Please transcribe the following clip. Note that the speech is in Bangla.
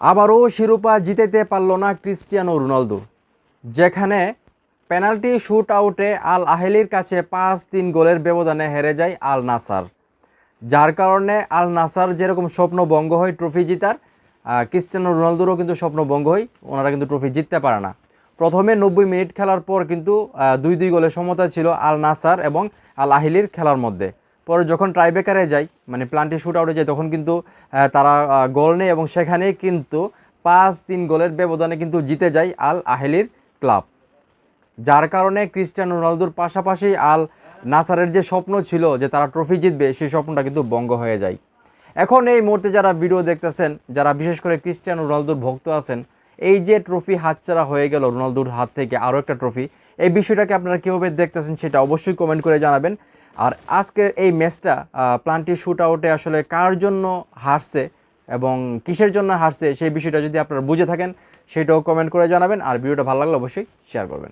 আবারও শিরোপা জিতাতে পারল না ক্রিস্টিয়ানো রোনালদো, যেখানে পেনাল্টি শুট আউটে আল আহেলির কাছে 5-3 গোলের ব্যবধানে হেরে যায় আল নাসার। যার কারণে আল নাসার যেরকম স্বপ্নভঙ্গ হয় ট্রফি জিতার, ক্রিস্টিয়ানো রোনালদোরও কিন্তু স্বপ্নভঙ্গ হয়, ওনারা কিন্তু ট্রফি জিততে পারে না। প্রথমে 90 মিনিট খেলার পর কিন্তু 2-2 গোলের সমতা ছিল আল নাসার এবং আল আহিলির খেলার মধ্যে। পরে যখন ট্রাইবেকারে যায়, মানে প্লান্টি শুট আউটে যায়, তখন কিন্তু তারা গোল নেয় এবং সেখানেই কিন্তু 5-3 গোলের ব্যবধানে কিন্তু জিতে যায় আল আহিলির ক্লাব। যার কারণে ক্রিস্টিয়ানো রোনালদোর পাশাপাশি আল নাসারের যে স্বপ্ন ছিল যে তারা ট্রফি জিতবে, সেই স্বপ্নটা কিন্তু ভঙ্গ হয়ে যায়। এখন এই মুহূর্তে যারা ভিডিও দেখতেছেন, যারা বিশেষ করে ক্রিস্টিয়ানো রোনালদোর ভক্ত আছেন, এই যে ট্রফি হাতছাড়া হয়ে গেল রোনালদোর হাত থেকে আরও একটা ট্রফি, এই বিষয়টাকে আপনারা কীভাবে দেখতেছেন সেটা অবশ্যই কমেন্ট করে জানাবেন। আর আজকের এই ম্যাচটা প্লান্টি শুট আউটে আসলে কার জন্য হারছে এবং কিসের জন্য হারছে, সেই বিষয়টা যদি আপনারা বুঝে থাকেন সেটাও কমেন্ট করে জানাবেন। আর ভিডিওটা ভালো লাগলে অবশ্যই শেয়ার করবেন।